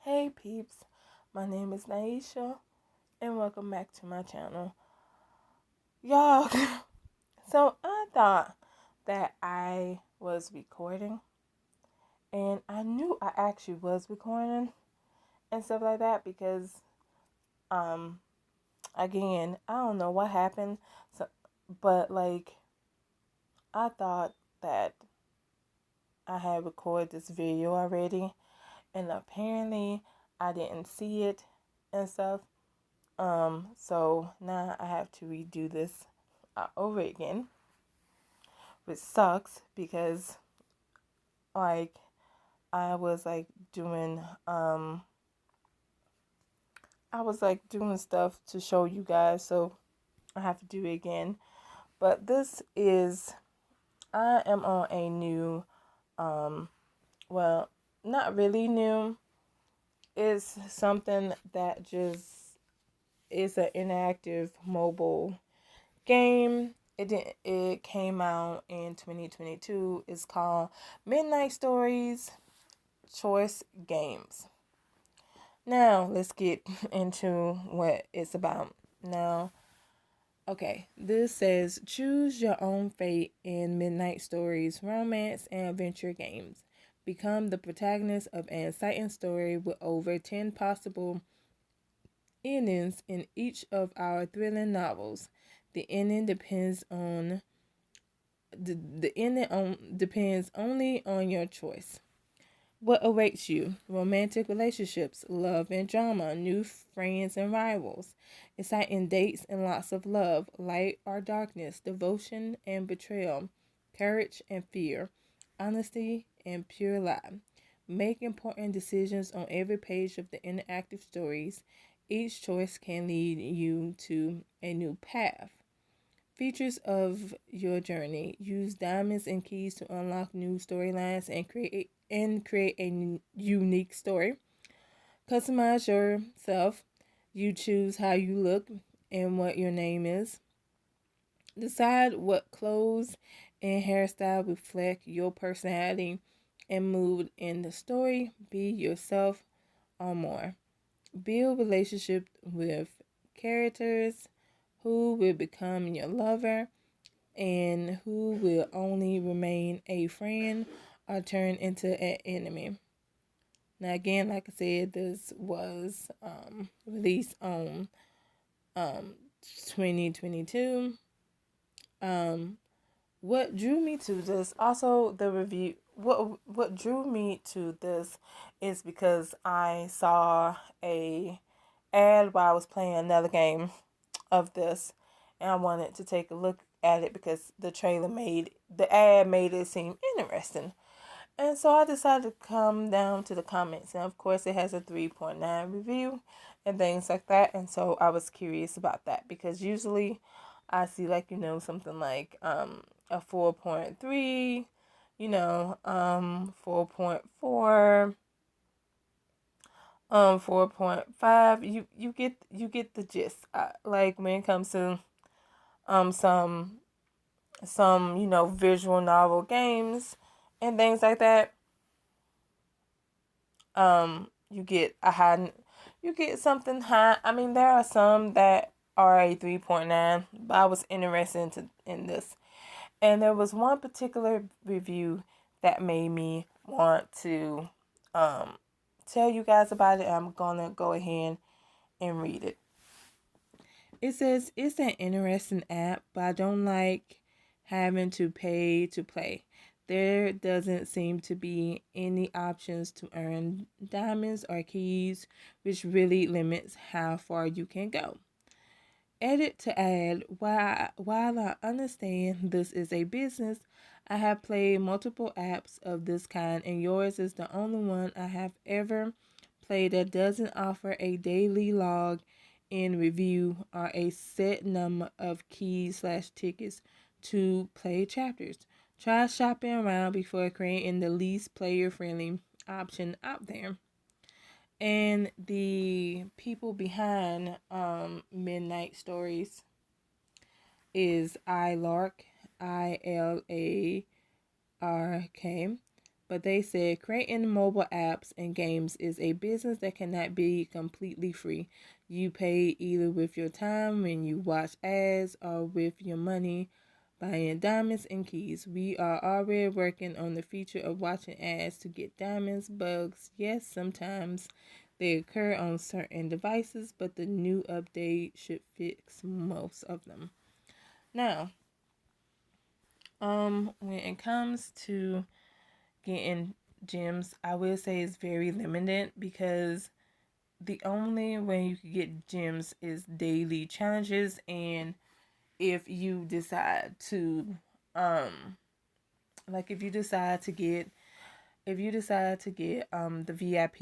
Hey peeps, my name is Naisha and welcome back to my channel. Y'all, so I thought that I was recording and I knew I actually was recording and stuff like that because um again, I don't know what happened, so but like I thought that I had recorded this video already and apparently I didn't see it and stuff. So now I have to redo this over again, which sucks because like I was like doing I was like doing stuff to show you guys, so I have to do it again. But this is I am on a new well, not really new. It's something that just is an interactive mobile game. It came out in 2022. It's called Midnight Stories Choice Games. Now, let's get into what it's about. Now, okay, this says choose your own fate in Midnight Stories romance and adventure games. Become the protagonist of an exciting story with over 10 possible endings in each of our thrilling novels. The ending depends on the ending depends only on your choice. What awaits you? Romantic relationships, love and drama, new friends and rivals, exciting dates and lots of love, light or darkness, devotion and betrayal, courage and fear, honesty and pure lie. Make important decisions on every page of the interactive stories. Each choice can lead you to a new path. Features of your journey. Use diamonds and keys to unlock new storylines and create a unique story. Customize yourself. You choose how you look and what your name is. Decide what clothes and hairstyle reflect your personality and mood in the story. Be yourself or more. Build relationship with characters who will become your lover and who will only remain a friend or turn into an enemy. Now, again, like I said, this was released on um, 2022. Um, what drew me to this, also the review, what drew me to this is because I saw a ad while I was playing another game of this, and I wanted to take a look at it because the ad made it seem interesting. And so I decided to come down to the comments, and of course it has a 3.9 review and things like that. And so I was curious about that because usually I see like something like a 4.3, 4.4, 4.5. You get the gist. Like when it comes to some visual novel games and things like that. You get you get something high. I mean, there are some that are a 3.9, but I was interested in this. And there was one particular review that made me want to um tell you guys about it. I'm gonna go ahead and read it. It says it's an interesting app, but I don't like having to pay to play. There doesn't seem to be any options to earn diamonds or keys, which really limits how far you can go. Edit to add, while I understand this is a business, I have played multiple apps of this kind, and yours is the only one I have ever played that doesn't offer a daily log in review or a set number of keys/tickets to play chapters. Try shopping around before creating the least player friendly option out there. And the people behind Midnight Stories is iLark, ILARK. but they said creating mobile apps and games is a business that cannot be completely free. You pay either with your time when you watch ads or with your money buying diamonds and keys. We are already working on the feature of watching ads to get diamonds. Bugs, yes, sometimes they occur on certain devices, but the new update should fix most of them. Now, when it comes to getting gems, I will say it's very limited because the only way you can get gems is daily challenges, and if you decide to like if you decide to get the VIP,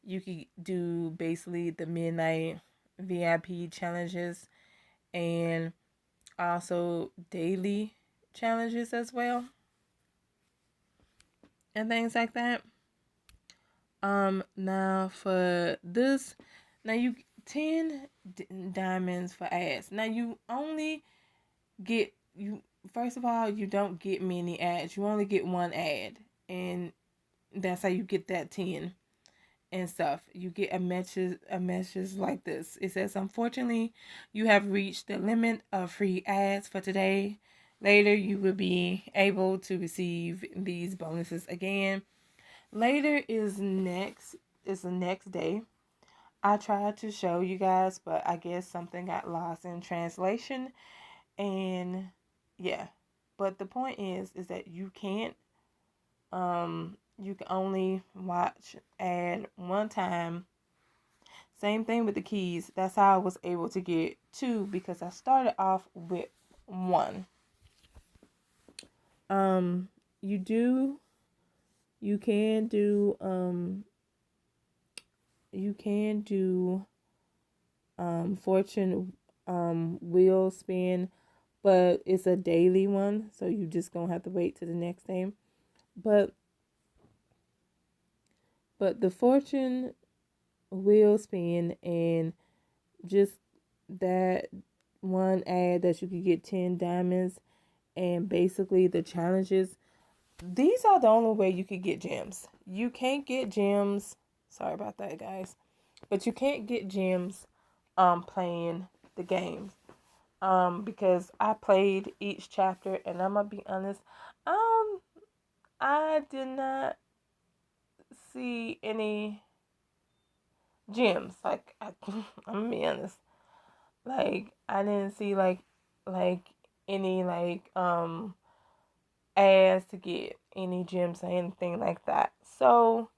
you can do basically the midnight VIP challenges and also daily challenges as well and things like that. Now for this, now you 10 diamonds for ads. Now you only get you first of all, you don't get many ads. You only get one ad, and that's how you get that 10 and stuff. You get a message like this. It says, "Unfortunately, you have reached the limit of free ads for today. Later, you will be able to receive these bonuses again." Later is the next day. I tried to show you guys, but I guess something got lost in translation. And yeah. But the point is that you can only watch ad one time. Same thing with the keys. That's how I was able to get two because I started off with one. Um you do you can do fortune wheel spin, but it's a daily one, so you just gonna have to wait to the next day. But the fortune wheel spin and just that one ad that you could get 10 diamonds and basically the challenges, these are the only way you could get gems. You can't get gems, sorry about that guys, but you can't get gems playing the games. Because I played each chapter and I'm gonna be honest, I did not see any gems. Like I'm gonna be honest. Like I didn't see like any ads to get any gems or anything like that. So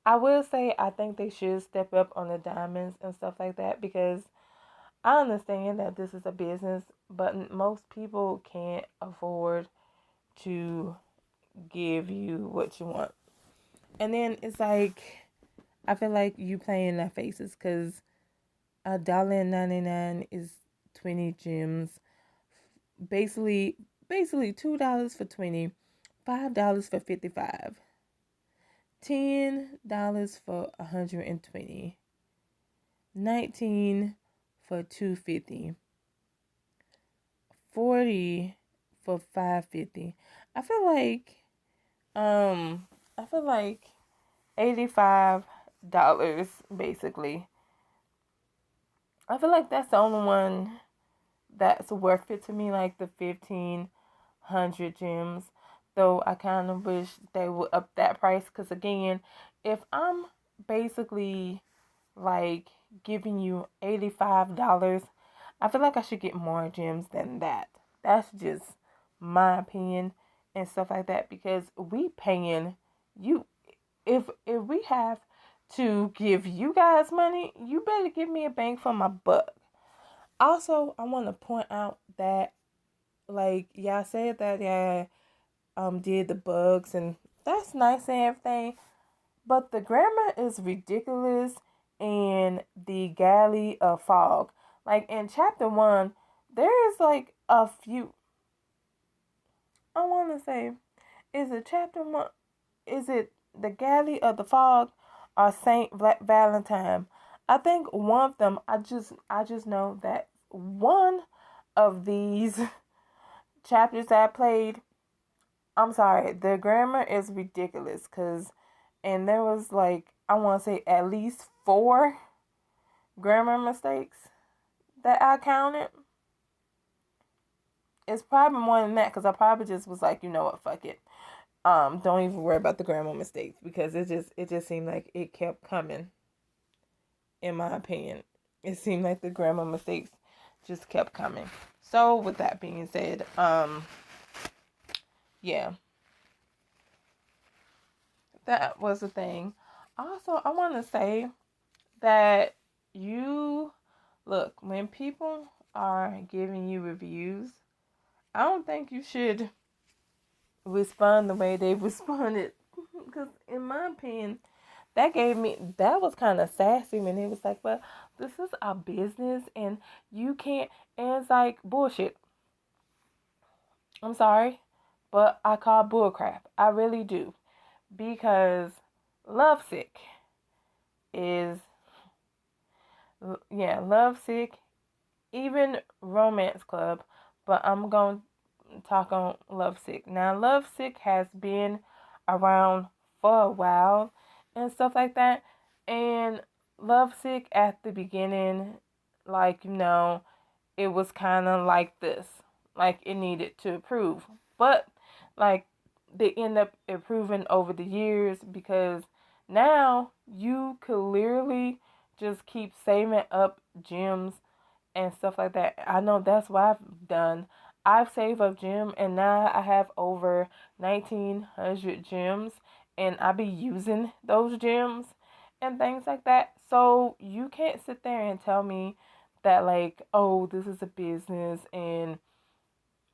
I will say I think they should step up on the diamonds and stuff like that because I understand that this is a business, but most people can't afford to give you what you want. And then it's like I feel like you playing in their faces because $1.99 is 20 gems. Basically $2 for 20, $5 for 55, $10 for 120, 19 for 250, 40 for 550. I feel like I feel like $85 basically. I feel like that's the only one that's worth it to me, like the 1,500 gems. Though I kind of wish they would up that price because again, if I'm basically like giving you $85, I feel like I should get more gems than that. That's just my opinion and stuff like that because we paying you. If we have to give you guys money, you better give me a bang for my buck. Also, I want to point out that like y'all said that y'all did the bugs and that's nice and everything, but the grammar is ridiculous in the Galley of Fog. Like in chapter 1, there is like a few, I want to say, is it chapter 1? Is it the Galley of the Fog or Saint Valentine? I think one of them. I just know that one of these chapters that I played, I'm sorry, the grammar is ridiculous and there was like, I want to say at least 4 grammar mistakes that I counted. It's probably more than that because I probably just was like, you know what, fuck it. Don't even worry about the grammar mistakes because it just seemed like it kept coming. In my opinion, it seemed like the grammar mistakes just kept coming. So with that being said, yeah, that was the thing. Also, I want to say that you look, when people are giving you reviews, I don't think you should respond the way they responded. Because, in my opinion, that was kind of sassy when it was like, well, this is our business and you can't. And it's like, bullshit. I'm sorry, but I call bullcrap. I really do. Because Lovesick is, yeah, Lovesick, even Romance Club, but I'm going to talk on Lovesick. Now, Lovesick has been around for a while and stuff like that. And Lovesick at the beginning, like, it was kind of like this. Like, it needed to improve. But, like, they end up improving over the years because now you could literally just keep saving up gems and stuff like that. I know that's what I've done. I've saved up gem and now I have over 1900 gems and I be using those gems and things like that. So you can't sit there and tell me that like, oh, this is a business and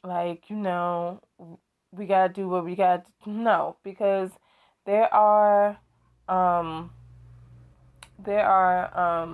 like, we gotta do what we gotta do. No, because there are um there are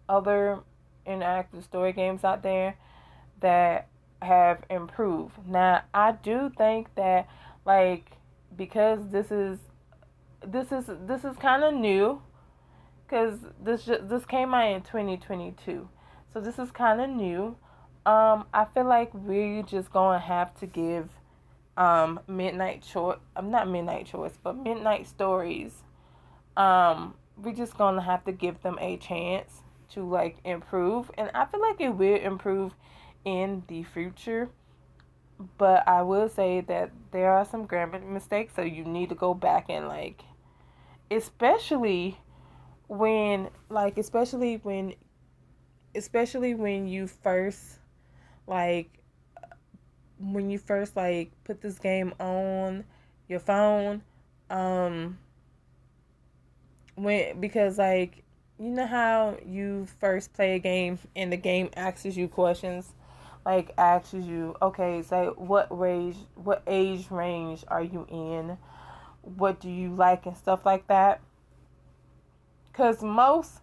other interactive story games out there that have improved. Now, I do think that like because this is kind of new because this came out in 2022, so this is kind of new. I feel like we're just gonna have to give Midnight Choice. I'm not Midnight Choice, but Midnight Stories. We're just gonna have to give them a chance to like improve, and I feel like it will improve in the future. But I will say that there are some grammar mistakes, so you need to go back and like, especially when like, especially when you first like put this game on your phone, um when because like how you first play a game and the game asks you questions, like asks you, okay, so what age range are you in, what do you like and stuff like that. Because most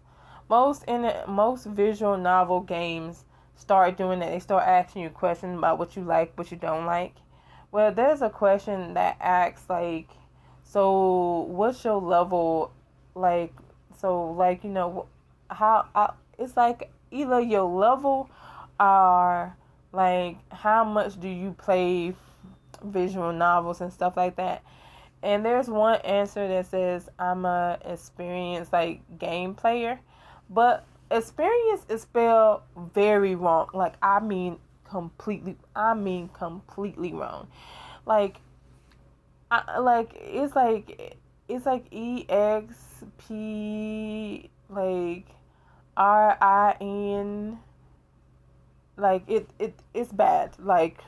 visual novel games start doing that. They start asking you questions about what you like, what you don't like. Well, there's a question that asks like, so what's your level, like, so like it's like either your level or like how much do you play visual novels and stuff like that. And there's one answer that says I'm a experienced like game player, but experience is spelled very wrong. Like I mean completely wrong. Like it's like EXP like RIN, like it's bad. Like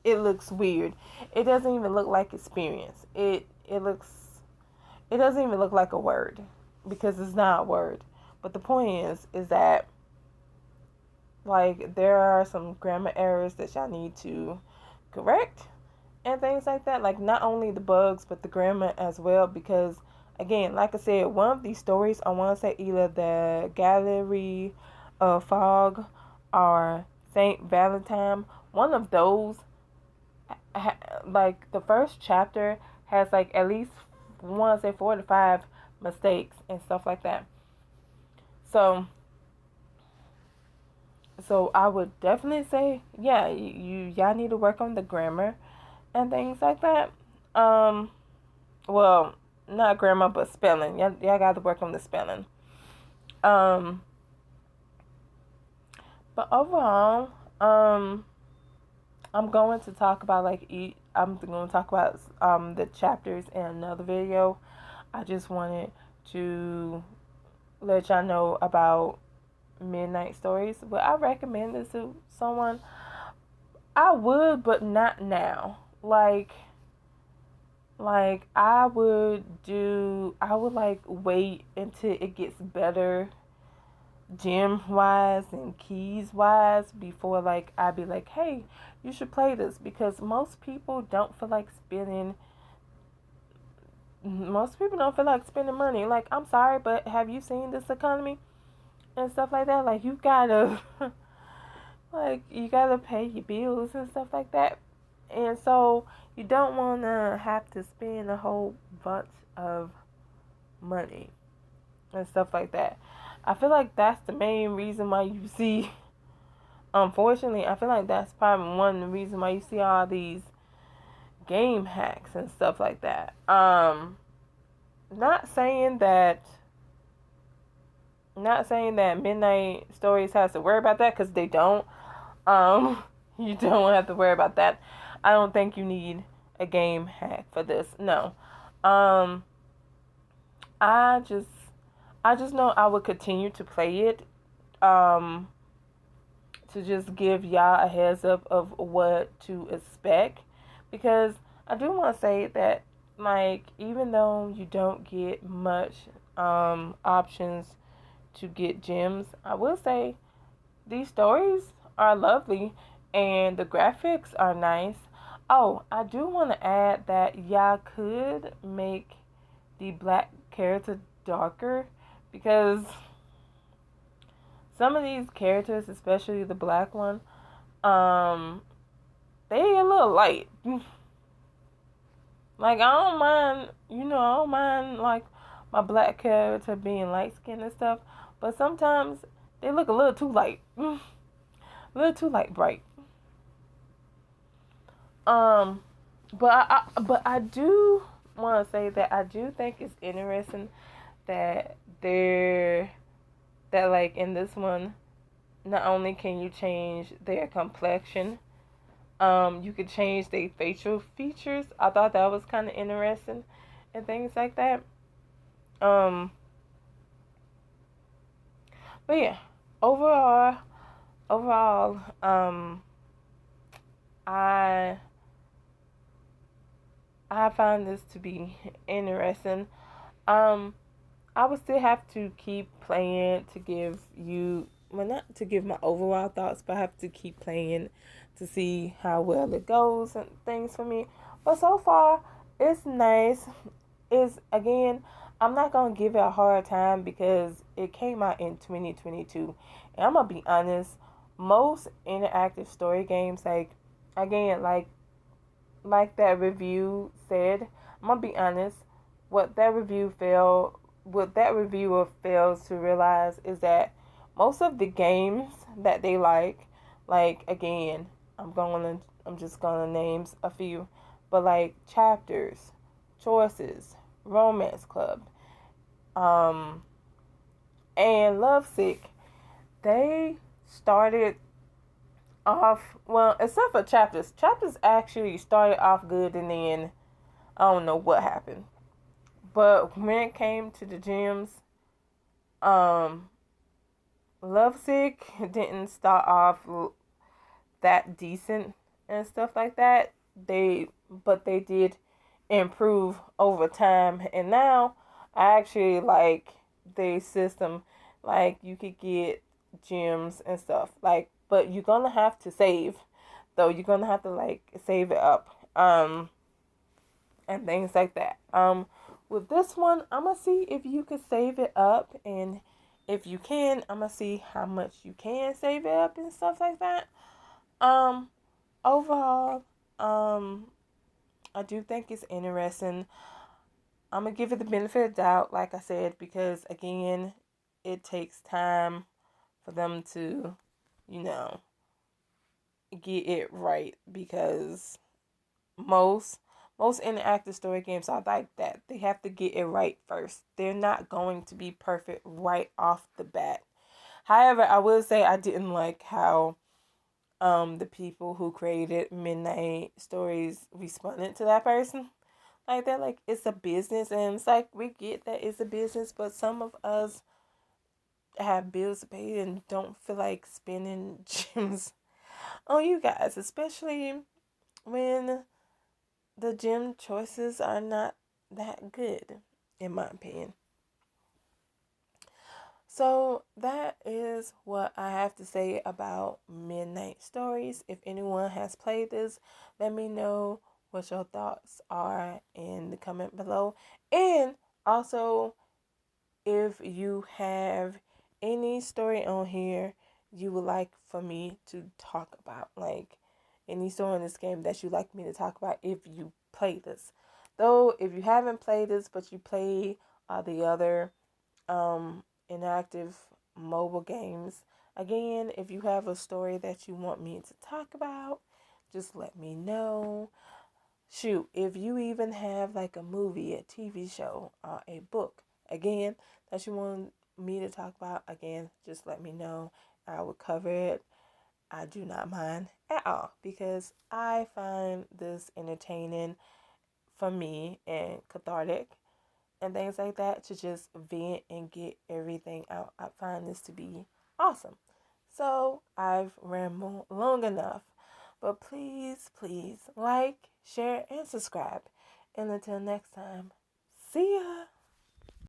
it looks weird. It doesn't even look like experience. It doesn't even look like a word because it's not a word. But the point is that like there are some grammar errors that y'all need to correct and things like that. Like not only the bugs but the grammar as well because again, like I said, one of these stories I want to say either the Gallery of Fog or Saint Valentine. One of those like the first chapter has like at least I want to say 4 to 5 mistakes and stuff like that. So I would definitely say yeah, y'all need to work on the grammar and things like that. Um, well, not grammar, but spelling. Y'all got to work on the spelling. Um, but overall, I'm going to talk about I'm going to talk about the chapters in another video. I just wanted to let y'all know about Midnight Stories. Would I recommend this to someone? I would, but not now. I would like wait until it gets better gem wise and keys wise before like I'd be like, hey, you should play this, because most people don't feel like spending money. Like, I'm sorry, but have you seen this economy and stuff like that? Like, you gotta you gotta pay your bills and stuff like that. And so you don't wanna have to spend a whole bunch of money and stuff like that. I feel like that's the main reason why you see, unfortunately, I feel like that's probably one of the reasons why you see all these game hacks and stuff like that. Not saying that Midnight Stories has to worry about that, because they don't. Um, you don't have to worry about that. I don't think you need a game hack for this. No. Um, I just know I would continue to play it. Um, to just give y'all a heads up of what to expect, because I do want to say that, like, even though you don't get much options to get gems, I will say these stories are lovely and the graphics are nice. Oh, I do want to add that y'all could make the black character darker, because some of these characters, especially the black one, um, they a little light. Like, I don't mind like my black character being light skinned and stuff, but sometimes they look a little too light. A little too light bright. Um, but I do want to say that I do think it's interesting that like in this one, not only can you change their complexion, you could change their facial features. I thought that was kind of interesting and things like that. Um, but yeah, overall, I found this to be interesting. Um, I would still have to keep playing to give you, well, not to give my overall thoughts, but I have to keep playing to see how well it goes and things for me. But so far, it's nice. It's, again, I'm not gonna give it a hard time because it came out in 2022, and I'm gonna be honest. Most interactive story games, like, again, like that review said, I'm gonna be honest. What that review failed, what that reviewer fails to realize is that most of the games that they like, again, I'm just gonna name a few, but like Chapters, Choices, Romance Club, um, and Lovesick, they started off, well, except for Chapters. Chapters actually started off good, and then I don't know what happened. But when it came to the gems, um, Lovesick didn't start off that decent and stuff like that. But they did improve over time, and now I actually like the system. Like, you could get gems and stuff. Like, but you're gonna have to save, though. You're gonna have to like save it up. And things like that. With this one, I'm gonna see if you can save it up, and if you can, I'm gonna see how much you can save it up and stuff like that. Um, Overall, I do think it's interesting. I'm gonna give it the benefit of the doubt, like I said, because again, it takes time for them to, you know, get it right, because most interactive story games are like that. They have to get it right first. They're not going to be perfect right off the bat. However, I will say I didn't like how the people who created Midnight Stories responded to that person. Like they're like, it's a business, and it's like we get that it's a business, but some of us have bills to pay and don't feel like spending gems on you guys, especially when the gem choices are not that good, in my opinion. So that is what I have to say about Midnight Stories. If anyone has played this, let me know what your thoughts are in the comment below. And also, if you have any story on here you would like for me to talk about, like any story in this game that you'd like me to talk about if you play this. Though, if you haven't played this but you play the other inactive mobile games, again, if you have a story that you want me to talk about, just let me know. Shoot, if you even have like a movie, a TV show, a book, again, that you want me to talk about, again, just let me know. I will cover it. I do not mind at all because I find this entertaining for me and cathartic and things like that to just vent and get everything out. I find this to be awesome. So I've rambled long enough. But please, please like, share, and subscribe. And until next time, see ya.